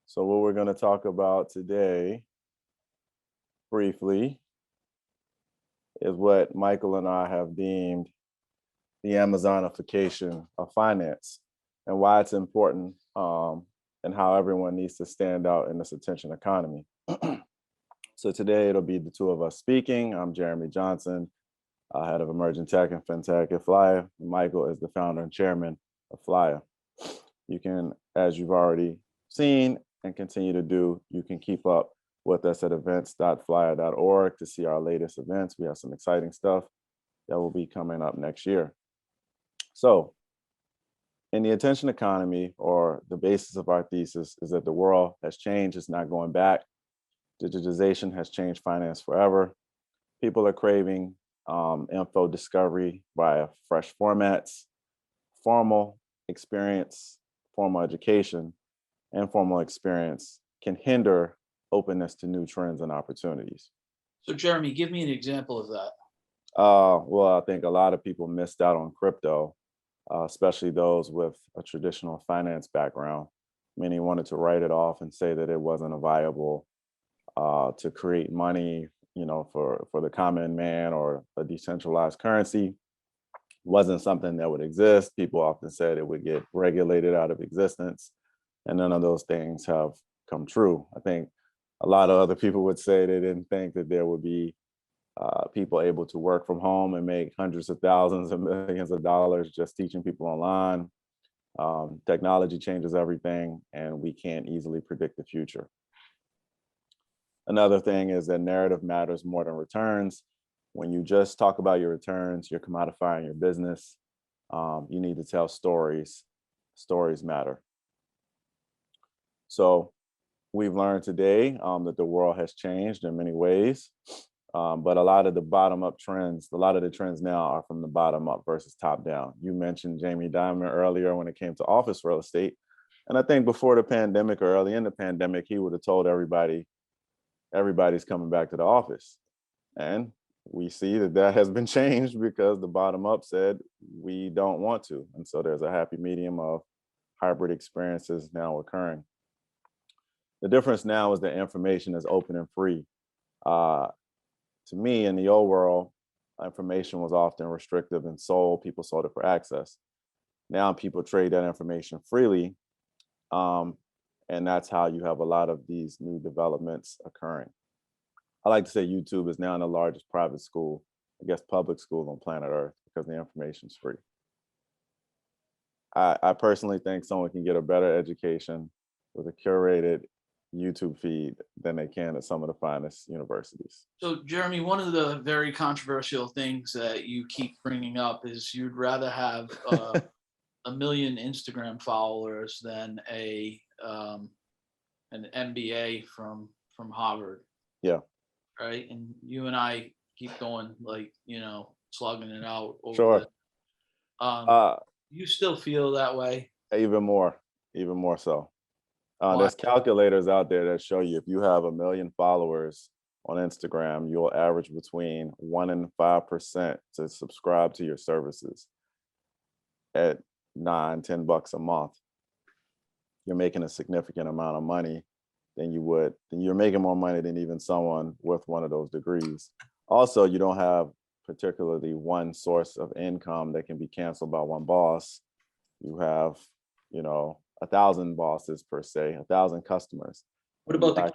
So what we're going to talk about today, briefly, is what Michael and I have deemed the Amazonification of finance and why it's important and how everyone needs to stand out in this attention economy. So today it'll be the two of us speaking. I'm Jeremy Johnson, head of emerging tech and fintech at Flyer. Michael is the founder and chairman of Flyer. You can, as you've already seen and continue to do, you can keep up with us at events.flyer.org to see our latest events. We have some exciting stuff that will be coming up next year. So in the attention economy, or the basis of our thesis, is that the world has changed. It's not going back. Digitization has changed finance forever. People are craving info discovery via fresh formats, formal experience, formal education, and formal experience can hinder openness to new trends and opportunities. So, Jeremy, give me an example of that. Well, I think a lot of people missed out on crypto, especially those with a traditional finance background. Many wanted to write it off and say that it wasn't a viable to create money, for the common man, or a decentralized currency. Wasn't something that would exist. People often said it would get regulated out of existence, and none of those things have come true. I think a lot of other people would say they didn't think that there would be people able to work from home and make hundreds of thousands of millions of dollars just teaching people online. Technology changes everything, and we can't easily predict the future. Another thing is that narrative matters more than returns. When you just talk about your returns, you're commodifying your business. You need to tell stories. Stories matter. So we've learned today that the world has changed in many ways, but a lot of the trends now are from the bottom up versus top down. You mentioned Jamie Dimon earlier when it came to office real estate. And I think before the pandemic, or early in the pandemic, he would have told everybody's coming back to the office. And we see that has been changed because the bottom up said we don't want to. And so there's a happy medium of hybrid experiences now occurring. The difference now is that information is open and free. To me, in the old world, information was often restrictive and sold. People sold it for access. Now people trade that information freely. And that's how you have a lot of these new developments occurring. I like to say YouTube is now the largest private school, public school on planet Earth, because the information is free. I personally think someone can get a better education with a curated YouTube feed than they can at some of the finest universities. So, Jeremy, one of the very controversial things that you keep bringing up is you'd rather have a million Instagram followers than an MBA from Harvard. Yeah. Right. And you and I keep going, slugging it out over Sure. this. You still feel that way? Even more so. Why? There's calculators out there that show you if you have 1 million followers on Instagram, you'll average between 1% and 5% to subscribe to your services at $9-10 a month. You're making a significant amount of money than you're making more money than even someone with one of those degrees. Also, you don't have particularly one source of income that can be canceled by one boss. You have, 1,000 bosses per se, 1,000 customers. What about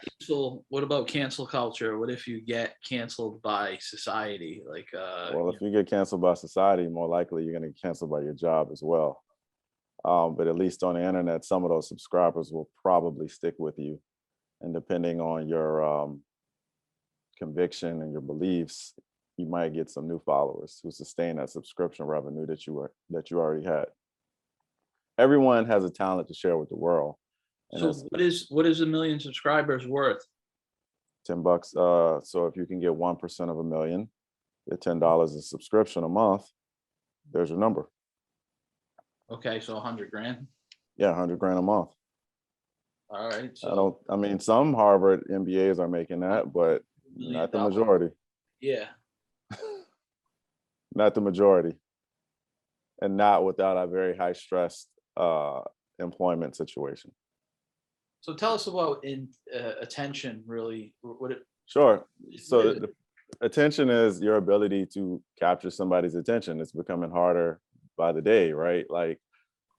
cancel culture? What if you get canceled by society? If you get canceled by society, more likely you're going to get canceled by your job as well. But at least on the internet, some of those subscribers will probably stick with you. And depending on your conviction and your beliefs, you might get some new followers who sustain that subscription revenue that you already had. Everyone has a talent to share with the world. So what is 1 million subscribers worth? $10. So if you can get 1% of 1 million, at $10 a subscription a month, there's your number. Okay, so 100 grand. Yeah, 100 grand a month. All right. So some Harvard MBAs are making that, but not the majority. Yeah. Not the majority. And not without a very high stress employment situation. So tell us about in attention. Really, what it Sure. what is So it? the attention is your ability to capture somebody's attention. It's becoming harder by the day, right? Like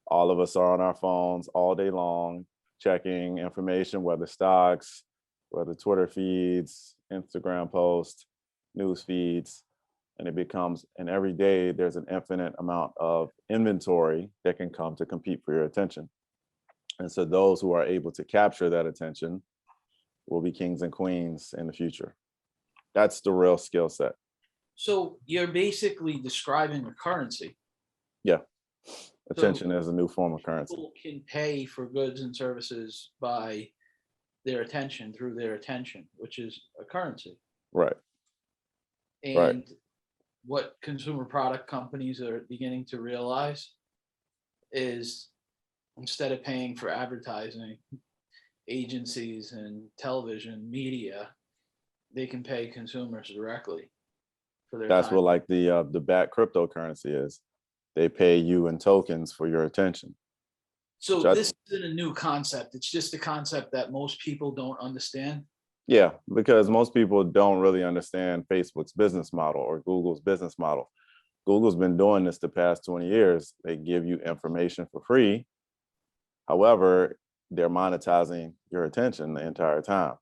all of us are on our phones all day long, checking information, whether stocks, whether Twitter feeds, Instagram posts, news feeds, and it becomes, and every day there's an infinite amount of inventory that can come to compete for your attention. And so those who are able to capture that attention will be kings and queens in the future. That's the real skill set. So you're basically describing a currency. Yeah. So Attention is a new form of currency. people can pay for goods and services by their attention through their attention, which is a currency. Right. Right. And what consumer product companies are beginning to realize is instead of paying for advertising, agencies and television media, they can pay consumers directly for their That's time. what like the back cryptocurrency is. They pay you in tokens for your attention. Which So this isn't a new concept. It's just a concept that most people don't understand. yeah, because most people don't really understand Facebook's business model or Google's business model. Google's been doing this the past 20 years. They give you information for free. However, they're monetizing your attention the entire time.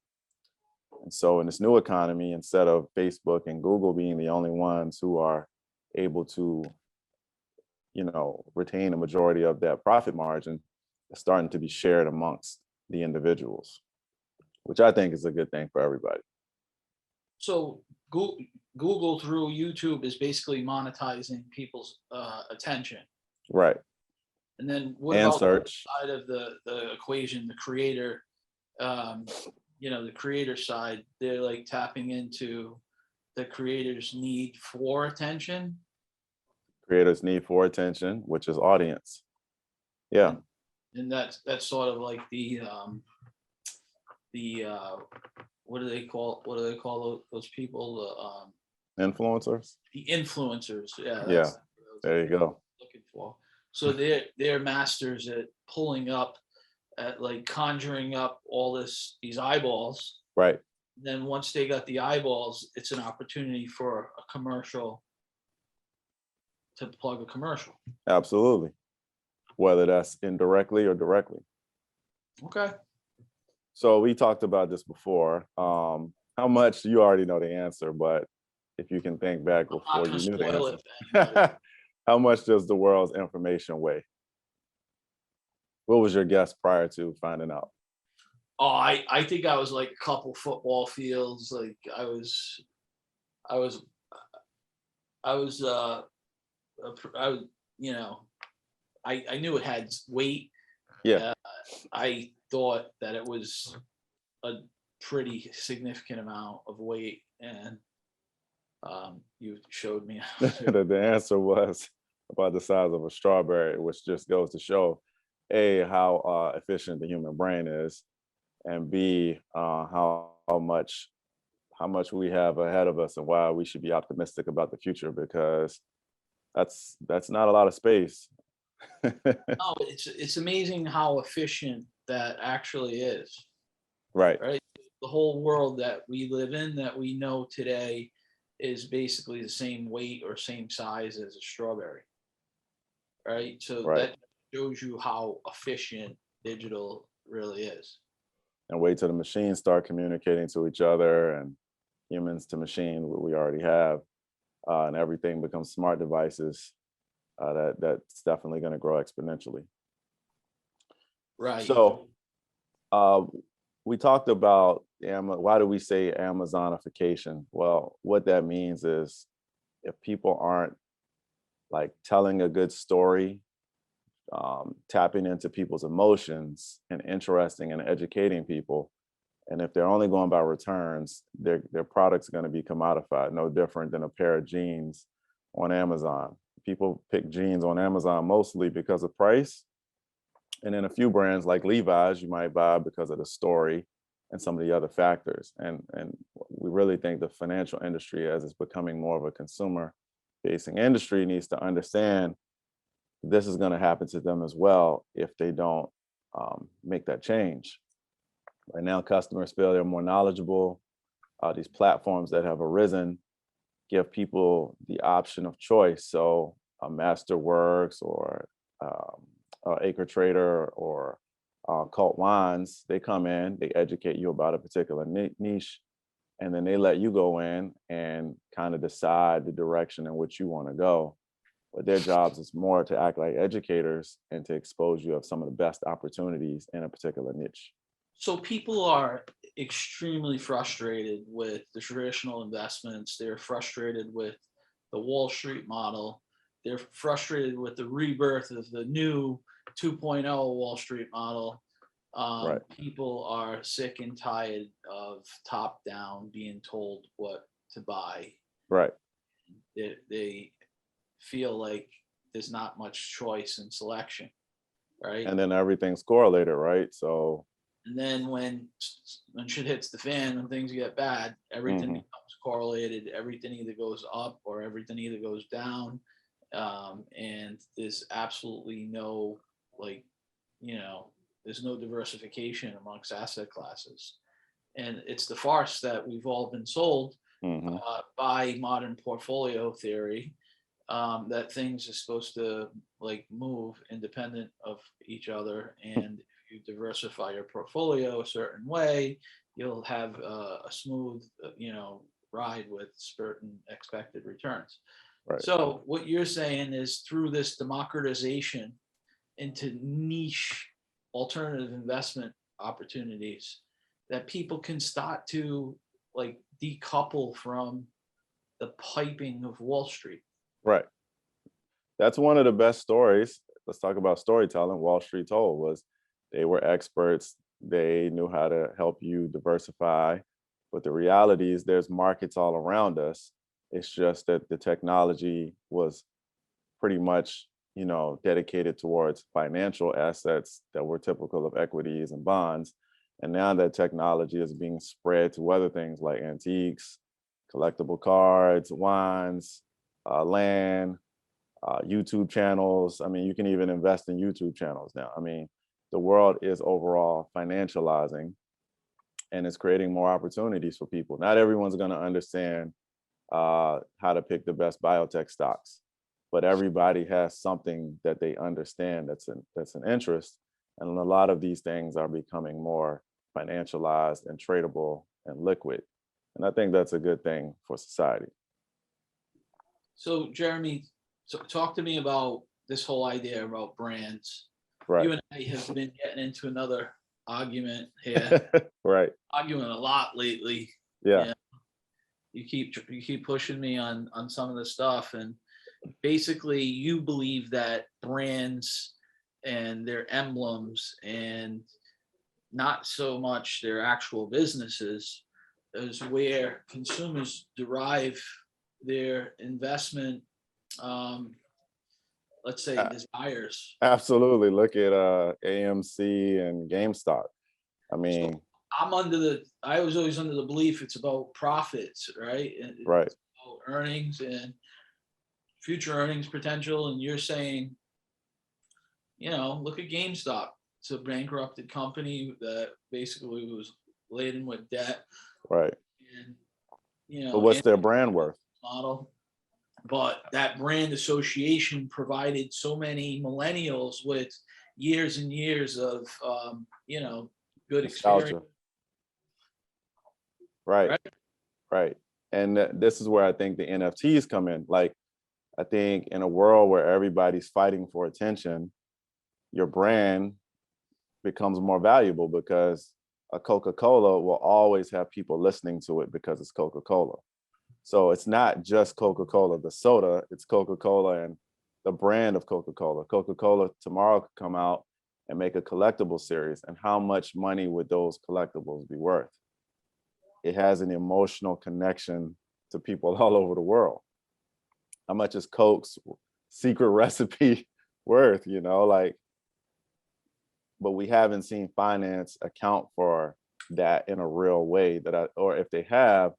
And so in this new economy, instead of Facebook and Google being the only ones who are able to, retain a majority of that profit margin, it's starting to be shared amongst the individuals, which I think is a good thing for everybody. So Google through YouTube is basically monetizing people's attention. Right. And then what And about search. the side of the equation, the creator? Um, the creator side, they're like tapping into the creator's need for attention. Creators need for attention, which is audience. Yeah. And that's sort of like the what do they call those people? Influencers. The influencers. Yeah, Yeah. that's what I was There you go. looking for. So they're masters at pulling up, at like conjuring up all these eyeballs. Right. Then once they got the eyeballs, it's an opportunity for a commercial to plug a commercial. Absolutely. Whether that's indirectly or directly. Okay. So we talked about this before. How much you already know the answer, but if you can think back I'm not before going you to knew the spoil it for anybody. answer. How much does the world's information weigh? What was your guess prior to finding out? Oh, I think I was like a couple football fields. Like I was I was I was I knew it had weight. Yeah, Uh, I thought that it was a pretty significant amount of weight, and you showed me. the answer was about the size of a strawberry, which just goes to show A, how efficient the human brain is, and B, how much we have ahead of us and why we should be optimistic about the future because that's not a lot of space. No, it's amazing how efficient that actually is. Right, Right, the whole world that we live in, that we know today, is basically the same weight or same size as a strawberry. Right, so right. that shows you how efficient digital really is. And wait till the machines start communicating to each other and humans to machine, what we already have, and everything becomes smart devices. That's definitely going to grow exponentially. Right. So uh, we talked about why do we say Amazonification? Well, what that means is if people aren't like telling a good story, tapping into people's emotions and interesting and educating people, and if they're only going by returns, their product's going to be commodified, no different than a pair of jeans on Amazon. People pick jeans on Amazon mostly because of price. And then a few brands like Levi's, you might buy because of the story and some of the other factors. And we really think the financial industry, as it's becoming more of a consumer facing industry, needs to understand this is going to happen to them as well if they don't make that change. Right now, customers feel they're more knowledgeable. These platforms that have arisen give people the option of choice. So a Masterworks or Acre Trader or Cult Wines, they come in, they educate you about a particular niche, and then they let you go in and kind of decide the direction in which you want to go. But their jobs is more to act like educators and to expose you of some of the best opportunities in a particular niche. So people are extremely frustrated with the traditional investments. They're frustrated with the Wall Street model. They're frustrated with the rebirth of the new 2.0 Wall Street model. Right, People are sick and tired of top down being told what to buy. right. They feel like there's not much choice in selection, right? And then everything's correlated, right? So, And then when shit hits the fan and things get bad, everything mhm, becomes correlated. Everything either goes up or everything either goes down. And there's absolutely no, like, you know, there's no diversification amongst asset classes. And it's the farce that we've all been sold mhm, by modern portfolio theory, that things are supposed to like move independent of each other. And if you diversify your portfolio a certain way, you'll have a smooth, ride with certain expected returns. right, So what you're saying is through this democratization into niche alternative investment opportunities, that people can start to like decouple from the piping of Wall Street. right. That's one of the best stories. Let's talk about storytelling. Wall Street told was they were experts. They knew how to help you diversify. But the reality is there's markets all around us. It's just that the technology was pretty much, dedicated towards financial assets that were typical of equities and bonds. And now that technology is being spread to other things like antiques, collectible cards, wines, land, YouTube channels. I mean, you can even invest in YouTube channels now. I mean, the world is overall financializing and it's creating more opportunities for people. Not everyone's going to understand how to pick the best biotech stocks, but everybody has something that they understand that's an interest. And a lot of these things are becoming more financialized and tradable and liquid. And I think that's a good thing for society. So, Jeremy, talk to me about this whole idea about brands. Right. You and I have been getting into another argument here, Right. arguing a lot lately. Yeah. Yeah, you keep pushing me on some of the stuff, and basically, you believe that brands and their emblems and not so much their actual businesses is where consumers derive their investment, um, let's say, A- desires. Absolutely. Look at AMC and GameStop. I So mean, I was always under the belief it's about profits, right? And right. it's about earnings and future earnings potential. And you're saying, look at GameStop. It's a bankrupted company that basically was laden with debt, Right. and But what's and their brand worth? model. But that brand association provided so many millennials with years and years of good experience, Nostalgia. Right. right? Right. And this is where I think the NFTs come in. Like, I think in a world where everybody's fighting for attention, your brand becomes more valuable because a Coca-Cola will always have people listening to it because it's Coca-Cola. So it's not just Coca-Cola, the soda, it's Coca-Cola and the brand of Coca-Cola. Coca-Cola tomorrow could come out and make a collectible series. And how much money would those collectibles be worth? It has an emotional connection to people all over the world. How much is Coke's secret recipe worth, like, but we haven't seen finance account for that in a real way or if they have,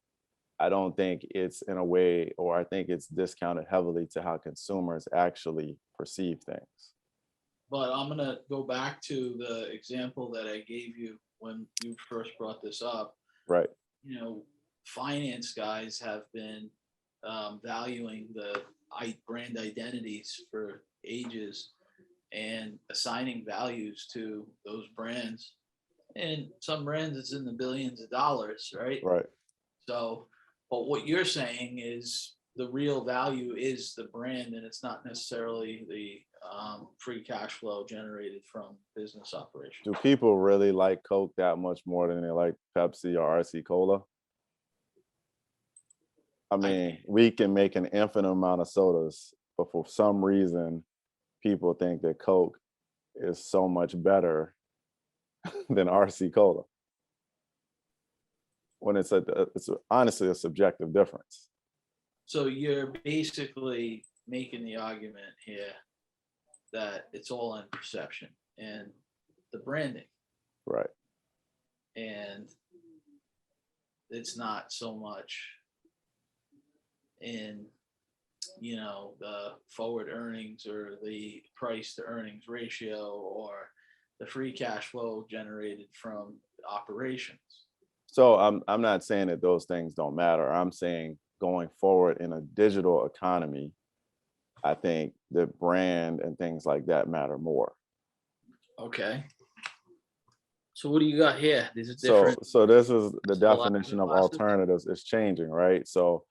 I don't think it's in a way, or I think it's discounted heavily to how consumers actually perceive things. But I'm gonna go back to the example that I gave you when you first brought this up, Right. Finance guys have been valuing the brand identities for ages and assigning values to those brands. And some brands, it's in the billions of dollars, right? Right. So, but what you're saying is the real value is the brand, and it's not necessarily the free cash flow generated from business operations. Do people really like Coke that much more than they like Pepsi or RC Cola? I mean, we can make an infinite amount of sodas, but for some reason, people think that Coke is so much better than RC Cola. When it's honestly a subjective difference. So you're basically making the argument here that it's all in perception and the branding, Right. and it's not so much in the forward earnings or the price to earnings ratio or the free cash flow generated from operations. So I'm not saying that those things don't matter. I'm saying going forward in a digital economy, I think the brand and things like that matter more. Okay. So what do you got here? These are So different. so this is the Still definition of classes? alternatives is changing, right? So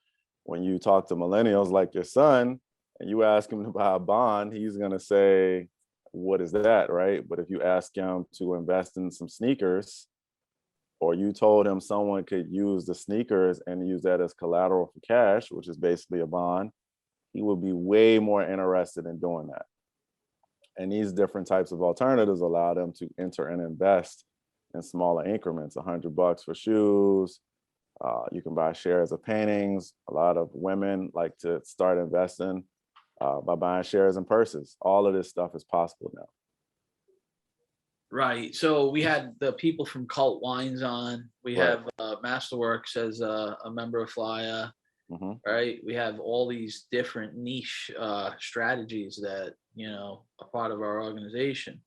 when you talk to millennials like your son and you ask him to buy a bond, he's gonna say, what is that, right? But if you ask him to invest in some sneakers, or you told him someone could use the sneakers and use that as collateral for cash, which is basically a bond, he would be way more interested in doing that. And these different types of alternatives allow them to enter and invest in smaller increments, $100 for shoes. You can buy shares of paintings. A lot of women like to start investing by buying shares in purses. All of this stuff is possible now. Right. So we had the people from Cult Wines on. We Right. have Masterworks as a member of Flyer. Hmm. Right. We have all these different niche strategies that are part of our organization.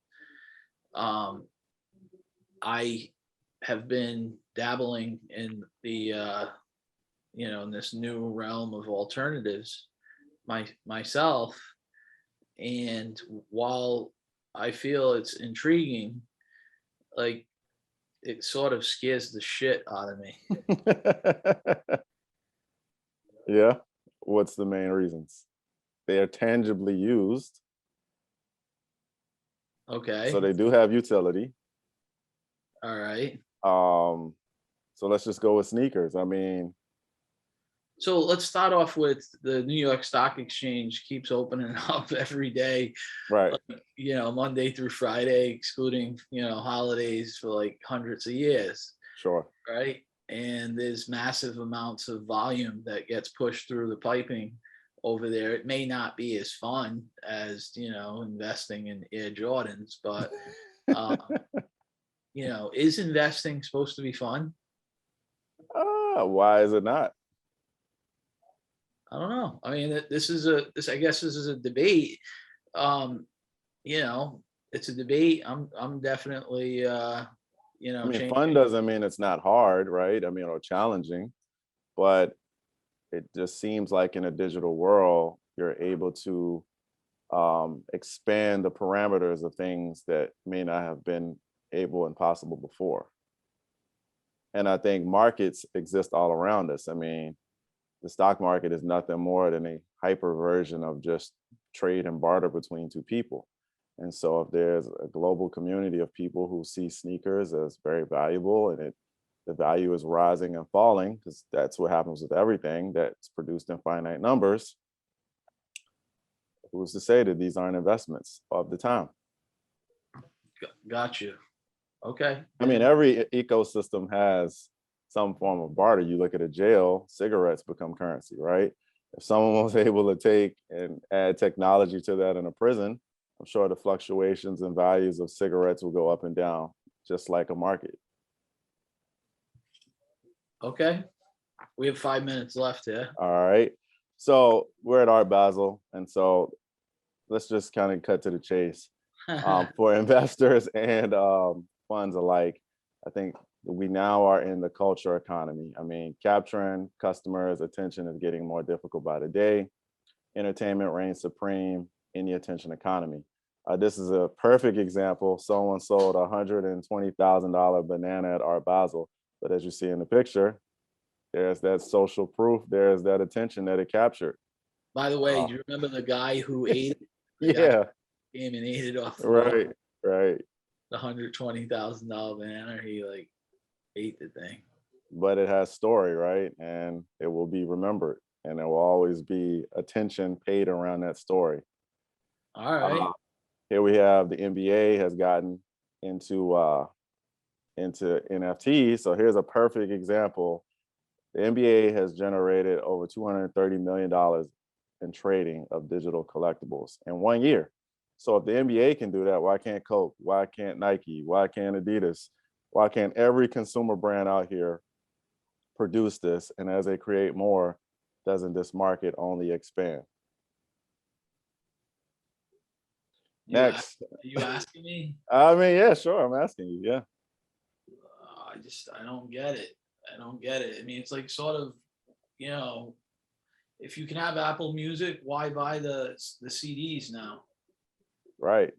I have been dabbling in the in this new realm of alternatives myself, and while I feel it's intriguing, like it sort of scares the shit out of me. Yeah. What's the main reasons? They are tangibly used, Okay. so they do have utility. All right. So let's just go with sneakers. I mean, So let's start off with the New York Stock Exchange keeps opening up every day, right, Monday through Friday, excluding, holidays for like hundreds of years, sure. right? And there's massive amounts of volume that gets pushed through the piping over there. It may not be as fun as, investing in Air Jordans, but, is investing supposed to be fun? Why is it not? I don't know. I mean, I guess this is a debate. You know, it's a debate. I'm definitely, I mean, fun changing. doesn't mean it's not hard, right? I mean, or challenging, but it just seems like in a digital world, you're able to expand the parameters of things that may not have been able and possible before. And I think markets exist all around us. I mean, the stock market is nothing more than a hyper version of just trade and barter between two people. And so if there's a global community of people who see sneakers as very valuable and the value is rising and falling, because that's what happens with everything that's produced in finite numbers, who's to say that these aren't investments of the time? Got you. Okay. I mean, every ecosystem has some form of barter. You look at a jail, cigarettes become currency, right? If someone was able to take and add technology to that in a prison, I'm sure the fluctuations and values of cigarettes will go up and down, just like a market. Okay. We have 5 minutes left here. All right. So we're at Art Basel. And so let's just kind of cut to the chase. For investors and funds alike, I think we now are in the culture economy. I mean, capturing customers' attention is getting more difficult by the day. Entertainment reigns supreme in the attention economy. This is a perfect example. Someone sold a $120,000 banana at Art Basel, but as you see in the picture, there's that social proof. There's that attention that it captured. By the way, do you remember the guy who ate it? The guy Yeah, came and ate it off the wall. right, right. The $120,000 banana. He like ate the thing. But it has story, right? And it will be remembered, and there will always be attention paid around that story. All right. Uh, Here we have the NBA has gotten into NFTs. So here's a perfect example. The NBA has generated over $230 million in trading of digital collectibles in 1 year. So if the NBA can do that, why can't Coke? Why can't Nike? Why can't Adidas? Why can't every consumer brand out here produce this? And as they create more, doesn't this market only expand? Next. Are you asking me? I mean, yeah, sure. I'm asking you. Yeah. I don't get it. I don't get it. I mean, it's like sort of, you know, if you can have Apple Music, why buy the CDs now? Right.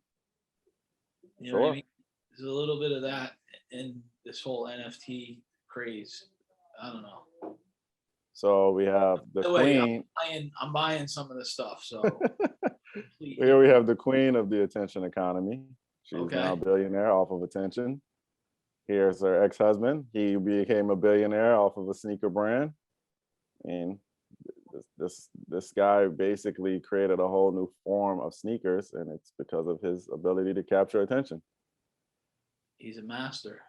You know what I Sure. mean? There's a little bit of that in this whole NFT craze. I don't know. So we have the By the way, queen. I'm buying some of the stuff. So Here we have the queen of the attention economy. She's now a okay. billionaire off of attention. Here's her ex-husband. He became a billionaire off of a sneaker brand. And this guy basically created a whole new form of sneakers, and it's because of his ability to capture attention. He's a master.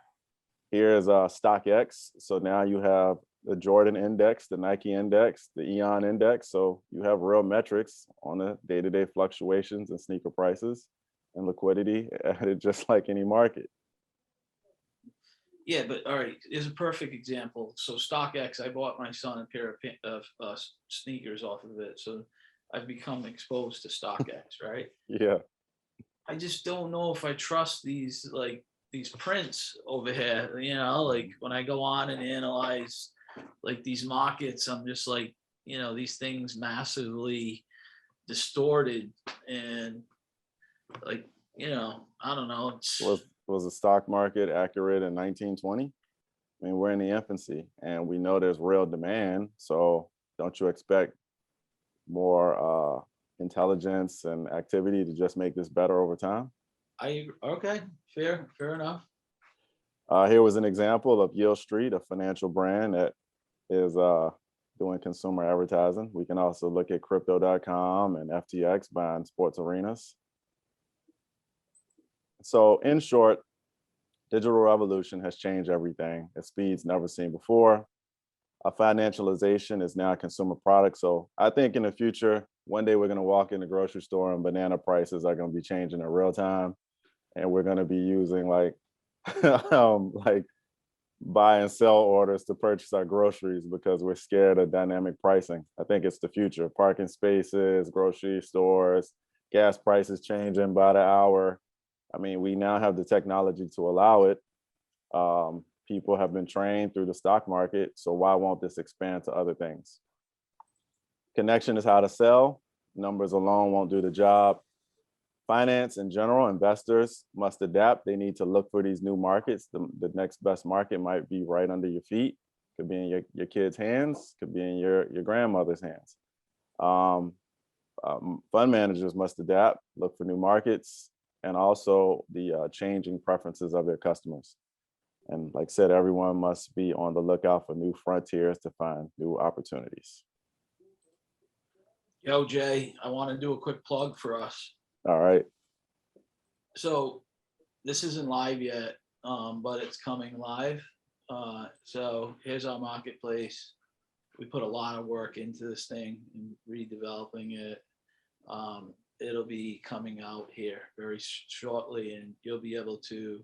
Here's StockX. So now you have the Jordan index, the Nike index, the Eon index. So you have real metrics on the day-to-day fluctuations in sneaker prices and liquidity added just like any market. Yeah, but all right, here's a perfect example. So StockX, I bought my son a pair of sneakers off of it. So I've become exposed to StockX, right? Yeah, I just don't know if I trust these prints over here. You know, like when I go on and analyze like these markets, I'm just like, you know, these things massively distorted and like, you know, I don't know. It's was the stock market accurate in 1920? I mean, we're in the infancy, and we know there's real demand. So don't you expect more intelligence and activity to just make this better over time? okay, fair enough. Here was an example of Yield Street, a financial brand that is doing consumer advertising. We can also look at crypto.com and FTX buying sports arenas. So in short, digital revolution has changed everything at speeds never seen before. Financialization is now a consumer product. So I think in the future, one day we're going to walk in the grocery store and banana prices are going to be changing in real time, and we're going to be using like buy and sell orders to purchase our groceries because we're scared of dynamic pricing. I think it's the future. Parking spaces, grocery stores, gas prices changing by the hour. I mean, we now have the technology to allow it. People have been trained through the stock market, so why won't this expand to other things? Connection is how to sell. Numbers alone won't do the job. Finance in general, investors must adapt. They need to look for these new markets. The next best market might be right under your feet. Could be in your kid's hands, could be in your grandmother's hands. Fund managers must adapt, look for new markets, and also the changing preferences of their customers. And like I said, everyone must be on the lookout for new frontiers to find new opportunities. Yo, Jay, I want to do a quick plug for us. All right. So this isn't live yet, but it's coming live. So here's our marketplace. We put a lot of work into this thing and redeveloping it. It'll be coming out here very shortly, and you'll be able to,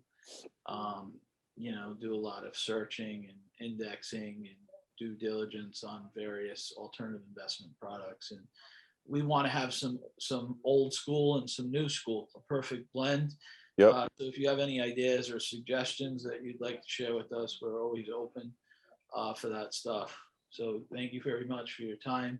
you know, do a lot of searching and indexing and due diligence on various alternative investment products. And we want to have some old school and some new school, a perfect blend. Yep. So if you have any ideas or suggestions that you'd like to share with us, we're always open for that stuff. So thank you very much for your time.